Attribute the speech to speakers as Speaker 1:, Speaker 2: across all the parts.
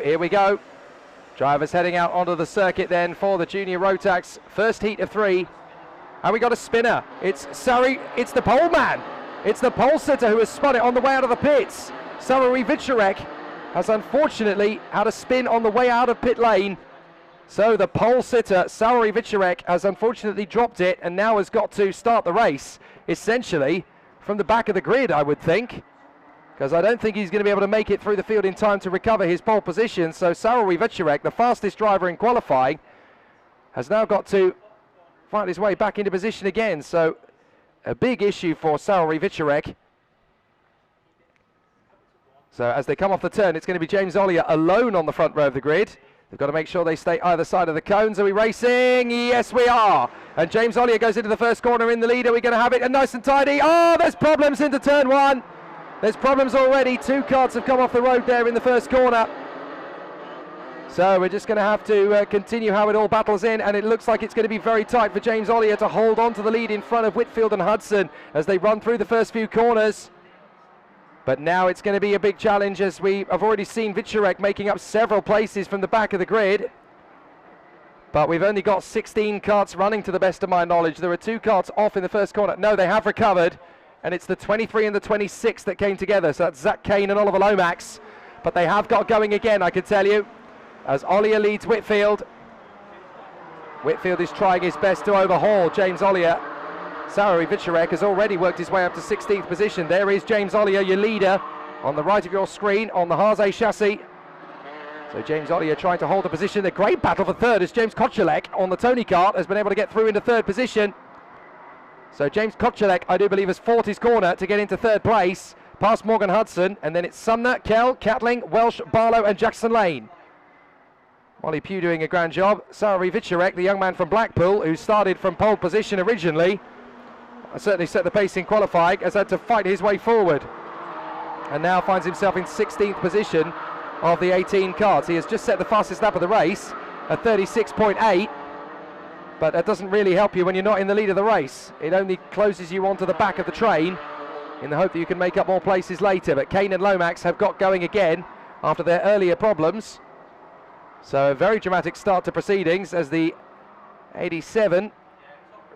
Speaker 1: Here we go. Drivers heading out onto the circuit then for the junior Rotax first heat of 3. And we got a spinner. It's the pole man. It's the pole sitter who has spun it on the way out of the pits. Livestrream has unfortunately had a spin on the way out of pit lane. So the pole sitter, Livestrream, has unfortunately dropped it and now has got to start the race, essentially, from the back of the grid, I would think. Because I don't think he's going to be able to make it through the field in time to recover his pole position. So Livestrream, the fastest driver in qualifying, has now got to find his way back into position again. So a big issue for Livestrream. So as they come off the turn, it's going to be James Ollier alone on the front row of the grid. They've got to make sure they stay either side of the cones. Are we racing? Yes, we are. And James Ollier goes into the first corner in the lead. Are we going to have it? And nice and tidy. Oh, there's problems into turn 1. There's problems already. 2 carts have come off the road there in the first corner. So we're just going to have to continue how it all battles in, and it looks like it's going to be very tight for James Ollier to hold on to the lead in front of Whitfield and Hudson as they run through the first few corners. But now it's going to be a big challenge, as we have already seen Livestrream making up several places from the back of the grid. But we've only got 16 carts running, to the best of my knowledge. There are 2 carts off in the first corner. No, they have recovered. And it's the 23 and the 26 that came together. So that's Zach Kane and Oliver Lomax. But they have got going again, I can tell you, as Ollier leads Whitfield. Whitfield is trying his best to overhaul James Ollier. Livestrream has already worked his way up to 16th position. There is James Ollier, your leader, on the right of your screen on the Haase chassis. So James Ollier trying to hold the position. A great battle for third as James Kochelek on the Tony kart has been able to get through into third position. So James Kochelek, I do believe, has fought his corner to get into third place, past Morgan Hudson, and then it's Sumner, Kell, Catling, Welsh, Barlow and Jackson Lane. Molly Pugh doing a grand job. Livestrream, the young man from Blackpool, who started from pole position originally, certainly set the pace in qualifying, has had to fight his way forward. And now finds himself in 16th position of the 18 carts. He has just set the fastest lap of the race at 36.8. But that doesn't really help you when you're not in the lead of the race. It only closes you onto the back of the train in the hope that you can make up more places later. But Kane and Lomax have got going again after their earlier problems. So a very dramatic start to proceedings as the 87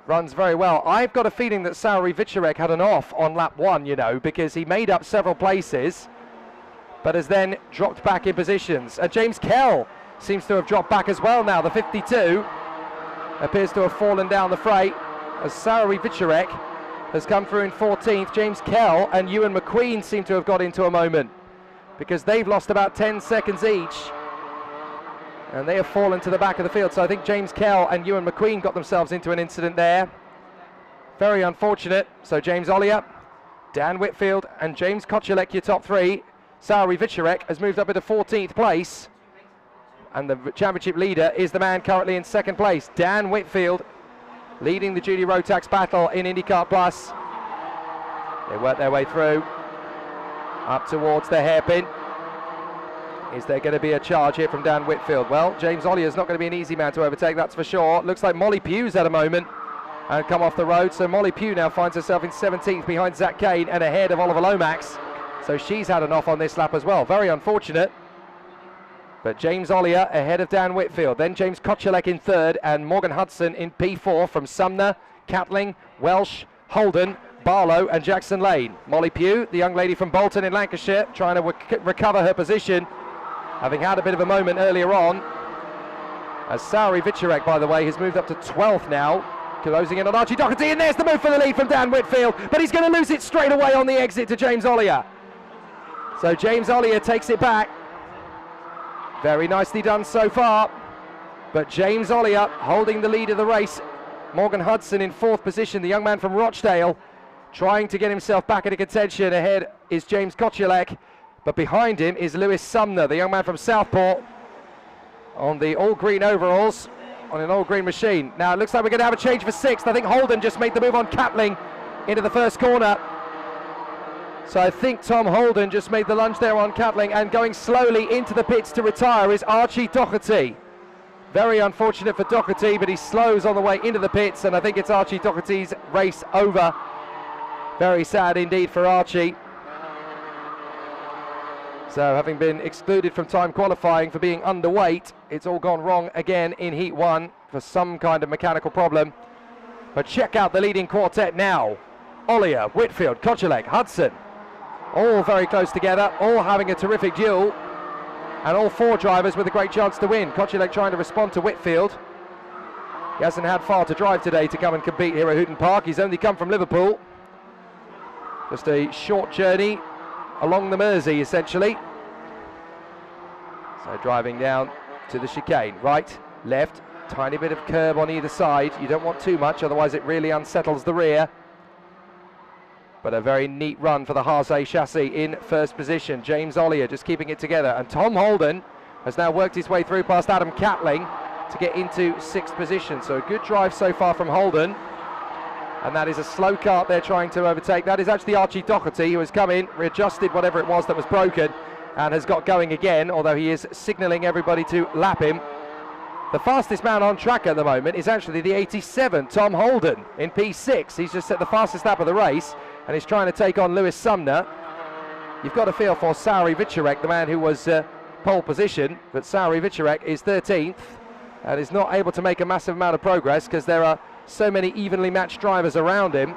Speaker 1: runs very well. I've got a feeling that Livestrream had an off on lap 1, you know, because he made up several places, but has then dropped back in positions. And James Kell seems to have dropped back as well now. The 52 appears to have fallen down the freight as Livestrream has come through in 14th. James Kell and Ewan McQueen seem to have got into a moment because they've lost about 10 seconds each. And they have fallen to the back of the field. So I think James Kell and Ewan McQueen got themselves into an incident there. Very unfortunate. So James Ollier, Dan Whitfield and James Kochelek, your top 3. Livestrream has moved up into 14th place. And the championship leader is the man currently in 2nd place, Dan Whitfield, leading the junior Rotax battle in Indikart Plus. They work their way through, up towards the hairpin. Is there going to be a charge here from Dan Whitfield? Well, James Ollier is not going to be an easy man to overtake, that's for sure. Looks like Molly Pugh's had a moment and come off the road. So Molly Pugh now finds herself in 17th behind Zach Kane and ahead of Oliver Lomax. So she's had an off on this lap as well. Very unfortunate. But James Ollier ahead of Dan Whitfield. Then James Kochelek in 3rd and Morgan Hudson in P4 from Sumner, Catling, Welsh, Holden, Barlow and Jackson Lane. Molly Pugh, the young lady from Bolton in Lancashire, trying to recover her position, having had a bit of a moment earlier on. As Livestrream, by the way, has moved up to 12th now, closing in on Archie Doherty, and there's the move for the lead from Dan Whitfield, but he's going to lose it straight away on the exit to James Ollier. So James Ollier takes it back. Very nicely done so far, but James Ollier holding the lead of the race. Morgan Hudson in 4th position, the young man from Rochdale, trying to get himself back into contention. Ahead is James Kochelek, but behind him is Lewis Sumner, the young man from Southport, on the all-green overalls, on an all-green machine. Now it looks like we're going to have a change for 6th. I think Holden just made the move on Catling into the first corner. So I think Tom Holden just made the lunge there on Catling, and going slowly into the pits to retire is Archie Doherty. Very unfortunate for Doherty, but he slows on the way into the pits, and I think it's Archie Doherty's race over. Very sad indeed for Archie. So having been excluded from time qualifying for being underweight, it's all gone wrong again in Heat 1 for some kind of mechanical problem. But check out the leading quartet now. Ollier, Whitfield, Kocelek, Hudson, all very close together, all having a terrific duel, and all four drivers with a great chance to win. Kocelek trying to respond to Whitfield. He hasn't had far to drive today to come and compete here at Hooton Park. He's only come from Liverpool. Just a short journey along the Mersey, essentially. So driving down to the chicane. Right, left, tiny bit of curb on either side. You don't want too much, otherwise it really unsettles the rear. But a very neat run for the Haase chassis in first position. James Ollier just keeping it together. And Tom Holden has now worked his way through past Adam Catling to get into sixth position. So a good drive so far from Holden. And that is a slow kart they're trying to overtake. That is actually Archie Doherty, who has come in, readjusted whatever it was that was broken, and has got going again, although he is signalling everybody to lap him. The fastest man on track at the moment is actually the 87, Tom Holden, in P6. He's just set the fastest lap of the race, and he's trying to take on Lewis Sumner. You've got to feel for Sauri Vicerek, the man who was pole position, but Sauri Vicerek is 13th and is not able to make a massive amount of progress because there are so many evenly matched drivers around him.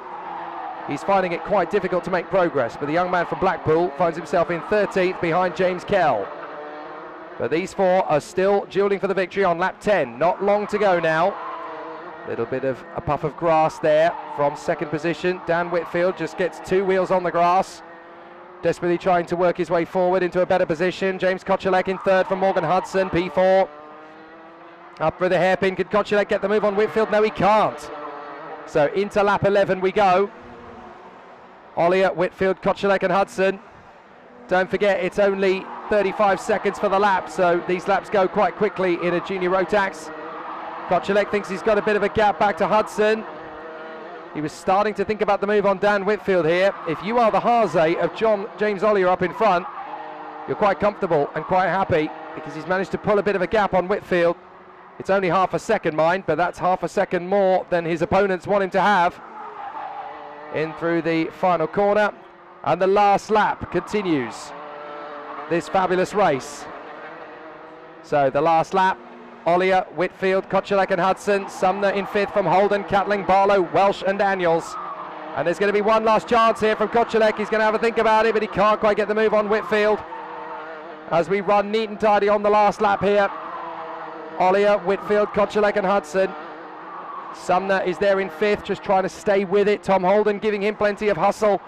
Speaker 1: He's finding it quite difficult to make progress, but the young man from Blackpool finds himself in 13th behind James Kell. But these four are still dueling for the victory on lap 10. Not long to go now. Little bit of a puff of grass there from second position. Dan Whitfield just gets two wheels on the grass, desperately trying to work his way forward into a better position. James Kocelek in third from Morgan Hudson, P4. Up for the hairpin. Could Kocelek get the move on Whitfield? No, he can't. So into lap 11 we go. Ollier, Whitfield, Kocelek and Hudson. Don't forget, it's only 35 seconds for the lap, so these laps go quite quickly in a junior Rotax. Kocelek thinks he's got a bit of a gap back to Hudson. He was starting to think about the move on Dan Whitfield here. If you are the Haase of James Ollier up in front, you're quite comfortable and quite happy because he's managed to pull a bit of a gap on Whitfield. It's only half a second, mind, but that's half a second more than his opponents want him to have. In through the final corner, and the last lap continues this fabulous race. So the last lap, Ollier, Whitfield, Kocelek and Hudson, Sumner in fifth from Holden, Catling, Barlow, Welsh and Daniels. And there's going to be one last chance here from Kocelek. He's going to have a think about it, but he can't quite get the move on Whitfield. As we run neat and tidy on the last lap here. Ollier, Whitfield, Kocelek and Hudson. Sumner is there in fifth, just trying to stay with it. Tom Holden giving him plenty of hustle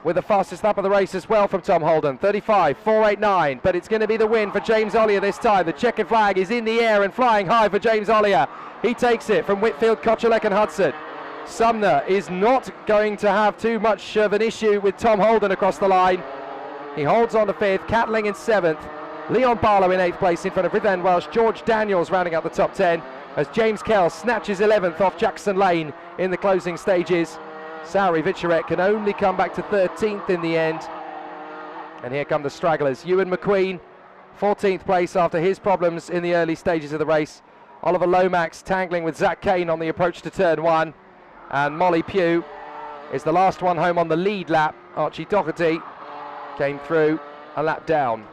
Speaker 1: with the fastest lap of the race as well from Tom Holden. 35.489, but it's going to be the win for James Ollier this time. The checkered flag is in the air and flying high for James Ollier. He takes it from Whitfield, Kocelek and Hudson. Sumner is not going to have too much of an issue with Tom Holden across the line. He holds on to fifth, Catling in seventh. Leon Barlow in eighth place in front of Riven Welsh. George Daniels rounding out the top 10 as James Kell snatches 11th off Jackson Lane in the closing stages. Sauri Vicerek can only come back to 13th in the end. And here come the stragglers. Ewan McQueen, 14th place after his problems in the early stages of the race. Oliver Lomax tangling with Zach Kane on the approach to turn one. And Molly Pugh is the last one home on the lead lap. Archie Doherty came through a lap down.